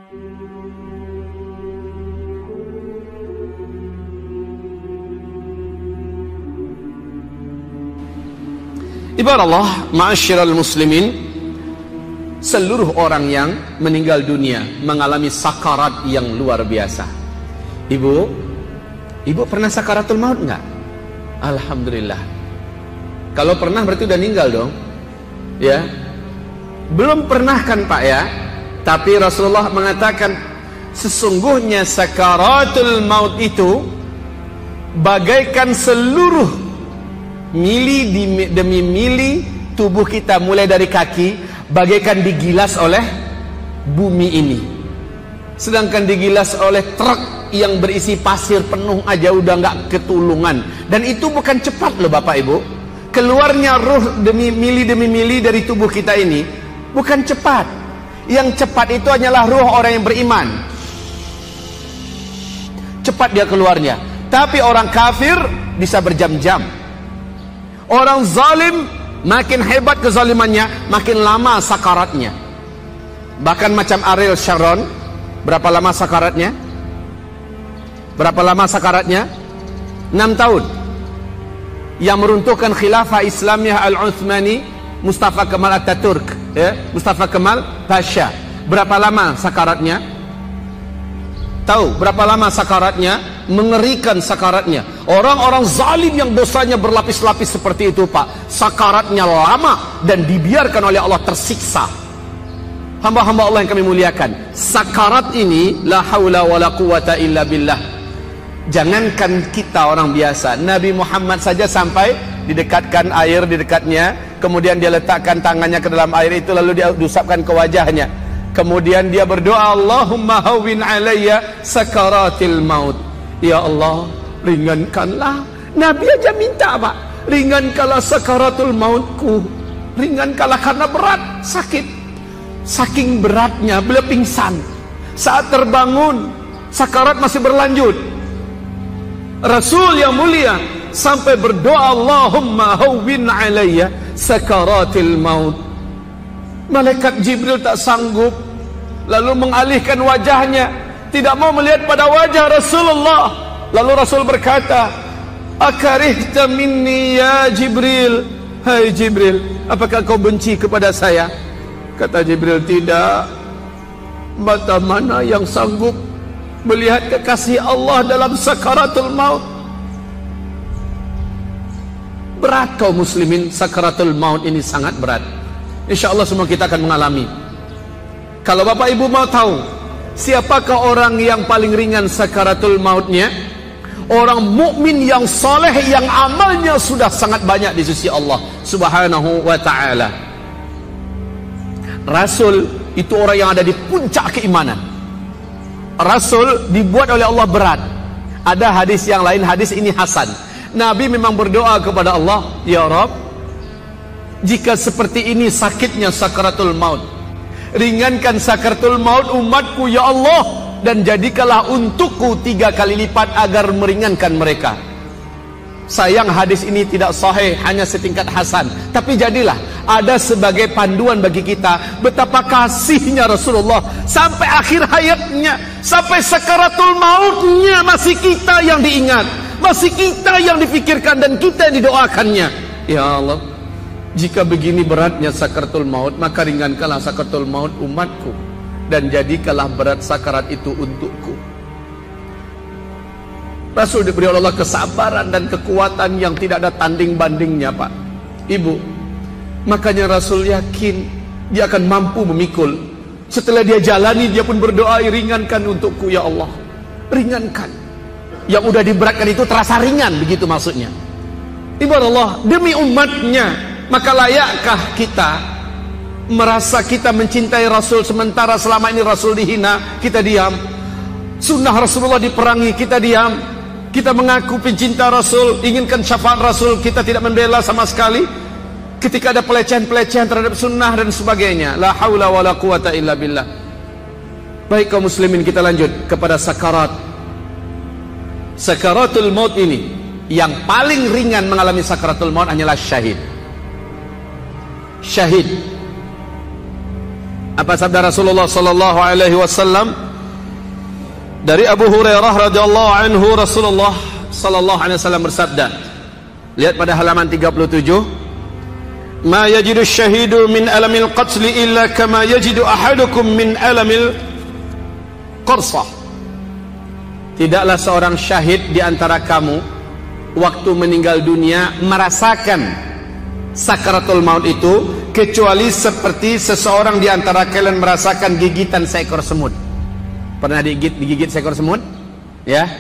Ibarat ma'asyiral muslimin, seluruh orang yang meninggal dunia mengalami sakarat yang luar biasa. Ibu pernah sakaratul maut enggak? Alhamdulillah. Kalau pernah berarti udah meninggal dong. Ya. Belum pernah kan Pak ya? Tapi Rasulullah mengatakan sesungguhnya sakaratul maut itu bagaikan seluruh mili demi mili tubuh kita mulai dari kaki bagaikan digilas oleh bumi ini. Sedangkan digilas oleh truk yang berisi pasir penuh aja udah nggak ketulungan. Dan itu bukan cepat loh Bapak Ibu. Keluarnya ruh demi mili dari tubuh kita ini bukan cepat. Yang cepat itu hanyalah ruh orang yang beriman. Cepat dia keluarnya. Tapi orang kafir bisa berjam-jam. Orang zalim makin hebat kezalimannya, makin lama sakaratnya. Bahkan macam Ariel Sharon, berapa lama sakaratnya? Berapa lama sakaratnya? 6 tahun. Yang meruntuhkan khilafah Islamiyah Al-Uthmani, Mustafa Kemal Ataturk, ya, Mustafa Kemal Pasha. Berapa lama sakaratnya? Tahu berapa lama sakaratnya? Mengerikan sakaratnya. Orang-orang zalim yang dosanya berlapis-lapis seperti itu Pak, sakaratnya lama dan dibiarkan oleh Allah tersiksa. Hamba-hamba Allah yang kami muliakan, sakarat ini la haula wala quwata illa billah. Jangankan kita orang biasa, Nabi Muhammad saja sampai didekatkan air di dekatnya, kemudian dia letakkan tangannya ke dalam air itu lalu dia diusapkan ke wajahnya. Kemudian dia berdoa, Allahumma hawwin alayya sakaratil maut. Ya Allah, ringankanlah. Nabi aja minta Pak, ringankanlah sakaratul mautku. Ringankanlah karena berat, sakit. Saking beratnya beliau pingsan. Saat terbangun, sakarat masih berlanjut. Rasul yang mulia sampai berdoa, Allahumma hawwin alayya sakaratil maut. Malaikat Jibril tak sanggup, lalu mengalihkan wajahnya, tidak mau melihat pada wajah Rasulullah. Lalu Rasul berkata, akarihta minni ya Jibril. Hai Jibril, apakah kau benci kepada saya? Kata Jibril, tidak. Mata mana yang sanggup melihat kekasih Allah dalam sakaratul maut? Berat kaum muslimin, sakaratul maut ini sangat berat. Insya Allah semua kita akan mengalami. Kalau Bapak Ibu mau tahu siapakah orang yang paling ringan sakaratul mautnya? Orang mukmin yang soleh, yang amalnya sudah sangat banyak di sisi Allah Subhanahu wa ta'ala. Rasul itu orang yang ada di puncak keimanan. Rasul dibuat oleh Allah berat. Ada hadis yang lain, hadis ini hasan. Nabi memang berdoa kepada Allah, ya Rabb, jika seperti ini sakitnya sakaratul maut, ringankan sakaratul maut umatku ya Allah, dan jadikanlah untukku 3 kali lipat agar meringankan mereka. Sayang hadis ini tidak sahih, hanya setingkat hasan. Tapi jadilah ada sebagai panduan bagi kita betapa kasihnya Rasulullah sampai akhir hayatnya, sampai sakaratul mautnya masih kita yang diingat, masih kita yang difikirkan dan kita yang didoakannya. Ya Allah, jika begini beratnya sakaratul maut, maka ringankanlah sakaratul maut umatku dan jadikanlah berat sakarat itu untukku. Rasul diberi oleh Allah kesabaran dan kekuatan yang tidak ada tanding bandingnya Pak Ibu. Makanya Rasul yakin dia akan mampu memikul. Setelah dia jalani, dia pun berdoa, ringankan untukku ya Allah, ringankan. Yang udah diberatkan itu terasa ringan, begitu maksudnya. Ibarat Allah demi umatnya. Maka layakkah kita merasa kita mencintai Rasul sementara selama ini Rasul dihina, kita diam. Sunnah Rasulullah diperangi, kita diam. Kita mengaku pencinta Rasul, inginkan syafaat Rasul, kita tidak membela sama sekali. Ketika ada pelecehan-pelecehan terhadap sunnah dan sebagainya, la haula wala quwata illa billah. Baik kaum muslimin, kita lanjut kepada sakarat. Sakaratul maut ini, yang paling ringan mengalami sakaratul maut hanyalah syahid. Syahid. Apa sabda Rasulullah sallallahu alaihi wasallam? Dari Abu Hurairah radhiyallahu anhu, Rasulullah sallallahu alaihi wasallam bersabda. Lihat pada halaman 37. Ma yajidu syahidu min alamil qatl illa kama yajidu ahadukum min alamil qarsah. Tidaklah seorang syahid di antara kamu waktu meninggal dunia merasakan sakaratul maut itu kecuali seperti seseorang di antara kalian merasakan gigitan seekor semut. Pernah digigit seekor semut? Ya.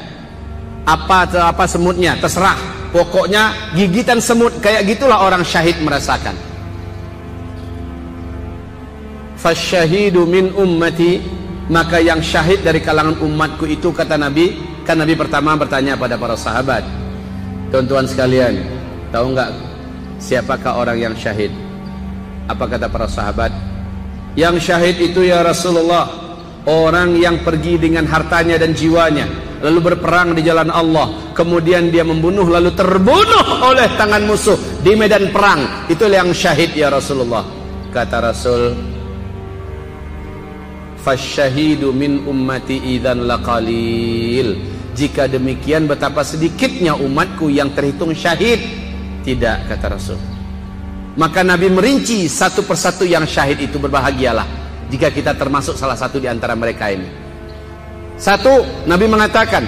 Apa semutnya? Terserah. Pokoknya gigitan semut, kayak gitulah orang syahid merasakan. Fasyahidu min ummati, maka yang syahid dari kalangan umatku itu, kata Nabi. Kan Nabi pertama bertanya pada para sahabat, tuan-tuan sekalian, tahu nggak siapakah orang yang syahid? Apa kata para sahabat? Yang syahid itu ya Rasulullah, orang yang pergi dengan hartanya dan jiwanya, lalu berperang di jalan Allah, kemudian dia membunuh lalu terbunuh oleh tangan musuh di medan perang. Itulah yang syahid ya Rasulullah. Kata Rasul, fasyahidu min ummati idzan laqalil. Jika demikian betapa sedikitnya umatku yang terhitung syahid. Tidak, kata Rasul. Maka Nabi merinci satu persatu yang syahid itu. Berbahagialah jika kita termasuk salah satu di antara mereka ini. Satu, Nabi mengatakan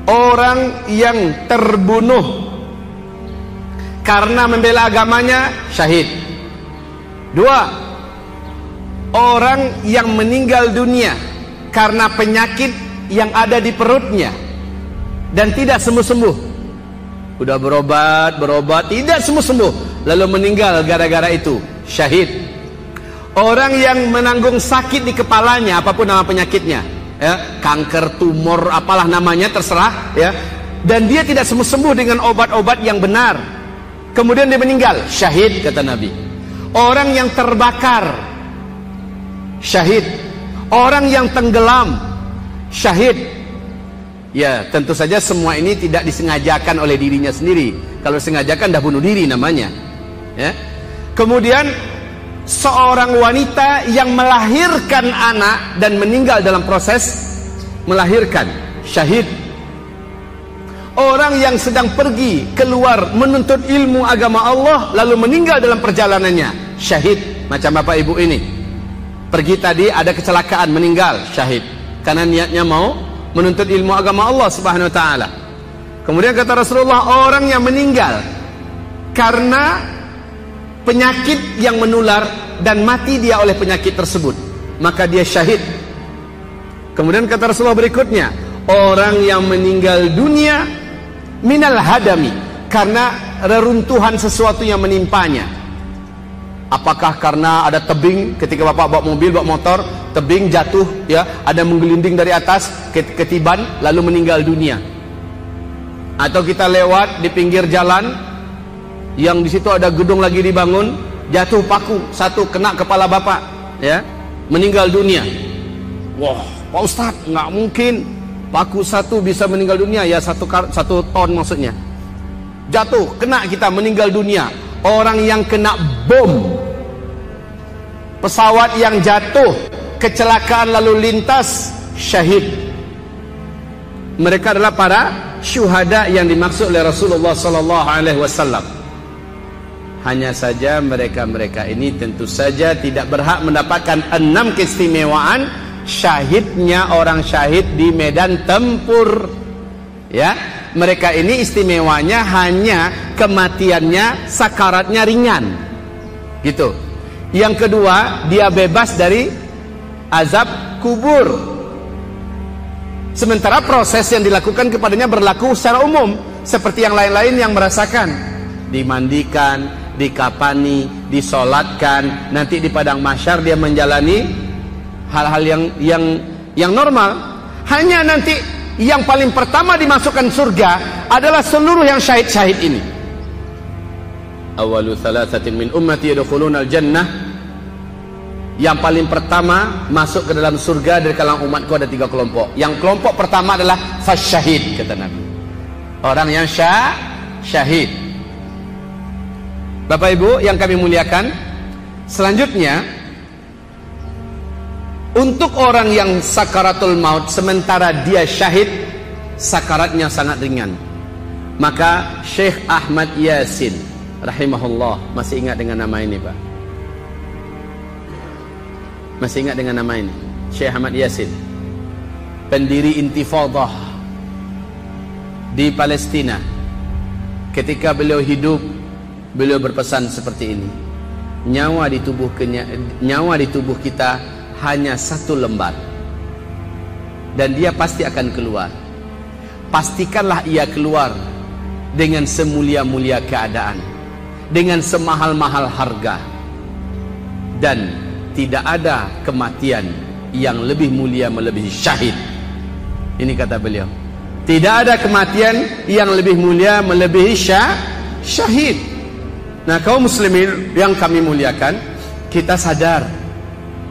orang yang terbunuh karena membela agamanya syahid. Dua, orang yang meninggal dunia karena penyakit yang ada di perutnya dan tidak sembuh-sembuh. Udah berobat tidak sembuh-sembuh, lalu meninggal gara-gara itu, syahid. Orang yang menanggung sakit di kepalanya, apapun nama penyakitnya, ya, kanker, tumor, apalah namanya, terserah, ya, dan dia tidak sembuh-sembuh dengan obat-obat yang benar, kemudian dia meninggal, syahid, kata Nabi. Orang yang terbakar, syahid. Orang yang tenggelam, syahid. Ya, tentu saja semua ini tidak disengajakan oleh dirinya sendiri. Kalau sengajakan dah bunuh diri namanya, ya. Kemudian seorang wanita yang melahirkan anak dan meninggal dalam proses melahirkan, syahid. Orang yang sedang pergi keluar menuntut ilmu agama Allah lalu meninggal dalam perjalanannya, syahid. Macam Bapak Ibu ini, pergi tadi ada kecelakaan, meninggal, syahid, karena niatnya mau menuntut ilmu agama Allah Subhanahu wa taala. Kemudian kata Rasulullah, orang yang meninggal karena penyakit yang menular dan mati dia oleh penyakit tersebut, maka dia syahid. Kemudian kata Rasulullah berikutnya, orang yang meninggal dunia minal hadami, karena reruntuhan sesuatu yang menimpanya. Apakah karena ada tebing ketika Bapak bawa mobil, bawa motor, tebing jatuh, ya, ada menggelinding dari atas, ketiban lalu meninggal dunia. Atau kita lewat di pinggir jalan yang di situ ada gedung lagi dibangun, jatuh paku satu kena kepala Bapak, ya, meninggal dunia. Wah, Pak Ustadz, nggak mungkin paku satu bisa meninggal dunia, ya, satu ton maksudnya. Jatuh kena kita meninggal dunia. Orang yang kena bom, pesawat yang jatuh, kecelakaan lalu lintas, syahid. Mereka adalah para syuhada yang dimaksud oleh Rasulullah sallallahu alaihi wasallam. Hanya saja mereka-mereka ini tentu saja tidak berhak mendapatkan 6 keistimewaan syahidnya orang syahid di medan tempur. Ya, mereka ini istimewanya hanya kematiannya, sakaratnya ringan, gitu. Yang kedua, dia bebas dari azab kubur. Sementara proses yang dilakukan kepadanya berlaku secara umum, seperti yang lain-lain yang merasakan, dimandikan, dikapani, disolatkan, nanti di padang mahsyar dia menjalani hal-hal yang normal. Hanya nanti yang paling pertama dimasukkan surga adalah seluruh yang syahid-syahid ini. Awalu thalathatin min ummati yadkhuluna al-jannah. Yang paling pertama masuk ke dalam surga dari kalangan umatku ada 3 kelompok. Yang kelompok pertama adalah fasyahid, kata Nabi. Orang yang syahid. Bapak Ibu yang kami muliakan, selanjutnya Untuk orang yang sakaratul maut sementara dia syahid, sakaratnya sangat ringan. Maka Syekh Ahmad Yasin rahimahullah, masih ingat dengan nama ini Pak? Masih ingat dengan nama ini? Syekh Ahmad Yasin, pendiri intifadah di Palestina. Ketika beliau hidup, beliau berpesan seperti ini: nyawa di tubuh kita hanya satu lembar, dan dia pasti akan keluar. Pastikanlah ia keluar dengan semulia-mulia keadaan, dengan semahal-mahal harga, dan tidak ada kematian yang lebih mulia melebihi syahid. Ini kata beliau, tidak ada kematian yang lebih mulia melebihi syahid. Nah, kaum muslimin yang kami muliakan, kita sadar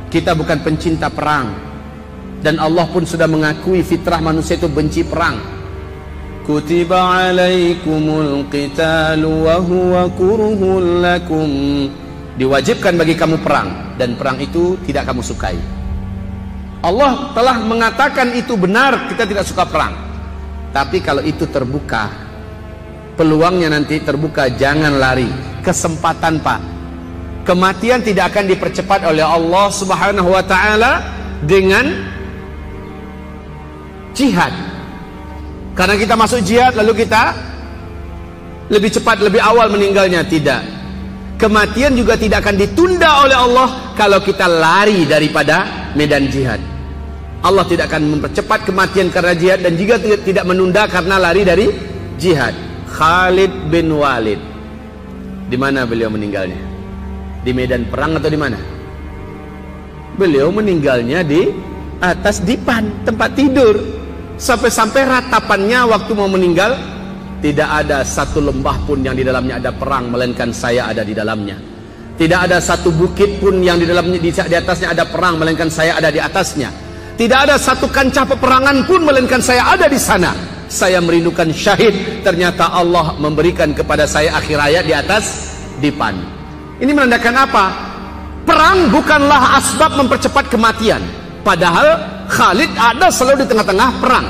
kita bukan pencinta perang, dan Allah pun sudah mengakui fitrah manusia itu benci perang. Kutiba alaikumul qitalu wa huwa kurhul lakum. Diwajibkan bagi kamu perang, dan perang itu tidak kamu sukai. Allah telah mengatakan itu benar, kita tidak suka perang. Tapi kalau itu terbuka, peluangnya nanti terbuka, jangan lari. Kesempatan Pak, kematian tidak akan dipercepat oleh Allah Subhanahu wa ta'ala dengan jihad. Karena kita masuk jihad lalu kita lebih cepat, lebih awal meninggalnya. Tidak. Kematian juga tidak akan ditunda oleh Allah kalau kita lari daripada medan jihad. Allah tidak akan mempercepat kematian karena jihad, dan juga tidak menunda karena lari dari jihad. Khalid bin Walid, di mana beliau meninggalnya? Di medan perang atau di mana? Beliau meninggalnya di atas dipan, tempat tidur. Sampai-sampai ratapannya waktu mau meninggal, tidak ada satu lembah pun yang di dalamnya ada perang, melainkan saya ada di dalamnya. Tidak ada satu bukit pun yang di dalamnya, di atasnya ada perang, melainkan saya ada di atasnya. Tidak ada satu kancah peperangan pun, melainkan saya ada di sana. Saya merindukan syahid. Ternyata Allah memberikan kepada saya akhir hayat di atas dipan. Ini menandakan apa? Perang bukanlah asbab mempercepat kematian. Padahal Khalid ada selalu di tengah-tengah perang.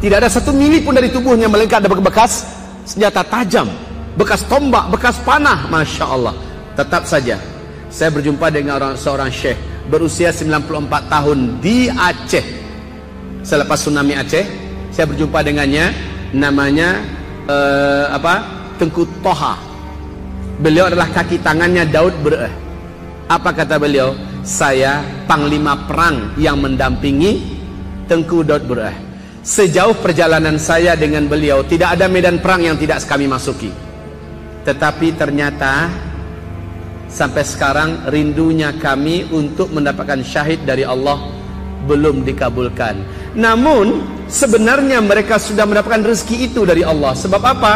Tidak ada satu mili pun dari tubuhnya, melainkan ada bekas senjata tajam, bekas tombak, bekas panah. Masya Allah. Tetap saja saya berjumpa dengan seorang syekh berusia 94 tahun di Aceh. Selepas tsunami Aceh, saya berjumpa dengannya. Namanya Tengku Toha. Beliau adalah kaki tangannya Daud Bereh. Apa kata beliau? Saya panglima perang yang mendampingi Tengku Daud Bereh. Sejauh perjalanan saya dengan beliau, tidak ada medan perang yang tidak kami masuki. Tetapi ternyata sampai sekarang rindunya kami untuk mendapatkan syahid dari Allah belum dikabulkan. Namun sebenarnya mereka sudah mendapatkan rezeki itu dari Allah. Sebab apa?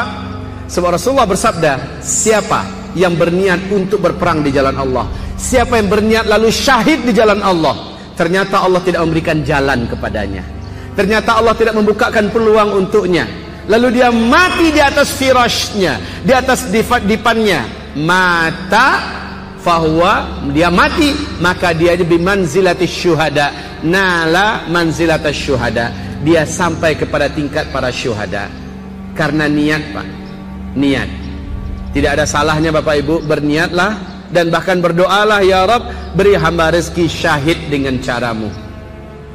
Sebab Rasulullah bersabda, siapa yang berniat untuk berperang di jalan Allah, siapa yang berniat lalu syahid di jalan Allah, ternyata Allah tidak memberikan jalan kepadanya. Ternyata Allah tidak membukakan peluang untuknya. Lalu dia mati di atas firashnya, di atas dipannya. Mata fahuwa, dia mati, maka dia bimanzilatis syuhada, nala manzilatas syuhada. Dia sampai kepada tingkat para syuhada. Karena niat Pak, niat. Tidak ada salahnya Bapak Ibu, berniatlah dan bahkan berdoalah, ya Rabb, beri hamba rezeki syahid dengan caramu.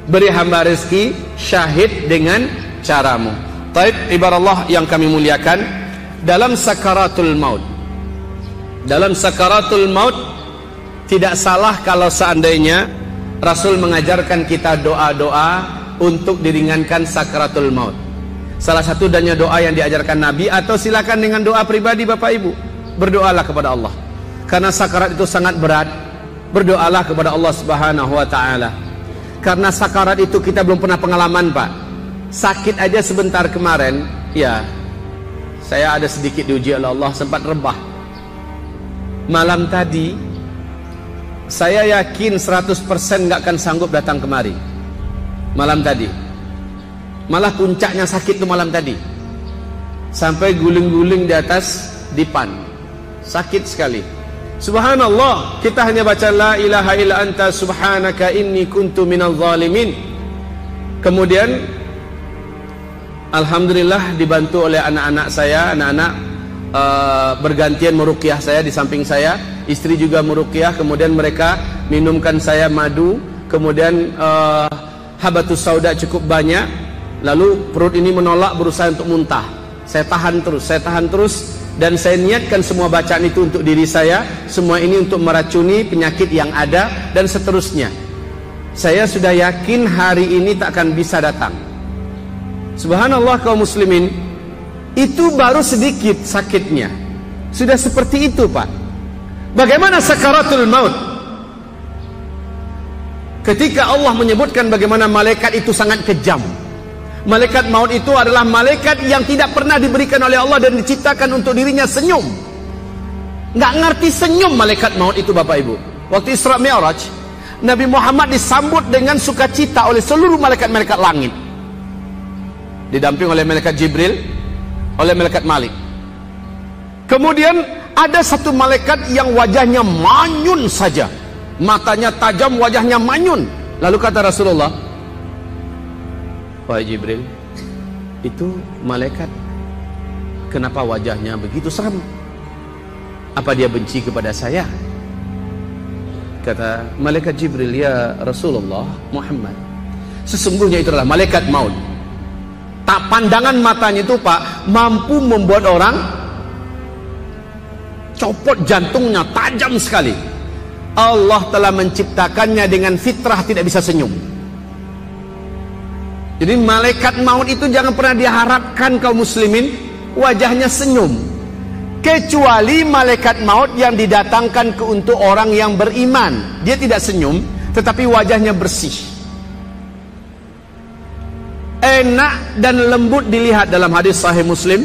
Beri hamba rezeki syahid dengan caramu. Taib, ibarat yang kami muliakan, dalam sakaratul maut, dalam sakaratul maut tidak salah kalau seandainya Rasul mengajarkan kita doa-doa untuk diringankan sakaratul maut. Salah satu danya doa yang diajarkan Nabi, atau silakan dengan doa pribadi Bapak Ibu, berdoalah kepada Allah. Karena sakarat itu sangat berat, berdoalah kepada Allah Subhanahu wa ta'ala. Karena sakarat itu kita belum pernah pengalaman Pak. Sakit aja sebentar kemarin, ya saya ada sedikit diuji oleh Allah, sempat rebah. Malam tadi saya yakin 100% gak akan sanggup datang kemari. Malam tadi malah puncaknya sakit tuh malam tadi, sampai guling-guling di atas dipan, sakit sekali. Subhanallah, kita hanya baca la ilaha illa anta subhanaka inni kuntu minal zalimin. Kemudian alhamdulillah dibantu oleh anak-anak saya, bergantian meruqyah saya di samping saya, istri juga meruqyah, kemudian mereka minumkan saya madu, kemudian habatus sauda cukup banyak, lalu perut ini menolak, berusaha untuk muntah. Saya tahan terus, dan saya niatkan semua bacaan itu untuk diri saya, semua ini untuk meracuni penyakit yang ada, dan seterusnya. Saya sudah yakin hari ini tak akan bisa datang. Subhanallah kaum muslimin, itu baru sedikit sakitnya, sudah seperti itu Pak. Bagaimana sakaratul maut? Ketika Allah menyebutkan bagaimana malaikat itu sangat kejam. Malaikat maut itu adalah malaikat yang tidak pernah diberikan oleh Allah dan diciptakan untuk dirinya senyum. Nggak ngerti senyum malaikat maut itu Bapak Ibu. Waktu Isra Mi'raj, Nabi Muhammad disambut dengan sukacita oleh seluruh malaikat-malaikat langit, didamping oleh malaikat Jibril, oleh malaikat Malik. Kemudian ada satu malaikat yang wajahnya manyun saja, matanya tajam, wajahnya manyun. Lalu kata Rasulullah, wahai Jibril, itu malaikat kenapa wajahnya begitu seram? Apa dia benci kepada saya? Kata malaikat Jibril, ya Rasulullah Muhammad, sesungguhnya itu adalah malaikat maut. Tak pandangan matanya itu Pak, mampu membuat orang copot jantungnya, tajam sekali. Allah telah menciptakannya dengan fitrah tidak bisa senyum. Jadi malaikat maut itu jangan pernah diharapkan kaum muslimin wajahnya senyum, kecuali malaikat maut yang didatangkan untuk orang yang beriman. Dia tidak senyum, tetapi wajahnya bersih, enak dan lembut dilihat. Dalam hadis sahih Muslim,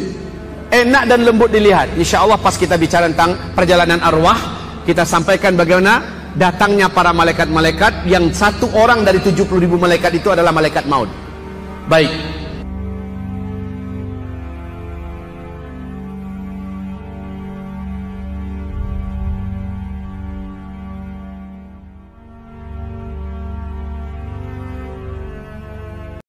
enak dan lembut dilihat. Insya Allah pas kita bicara tentang perjalanan arwah, kita sampaikan bagaimana datangnya para malaikat-malaikat, yang satu orang dari 70.000 malaikat itu adalah malaikat maut. Baik,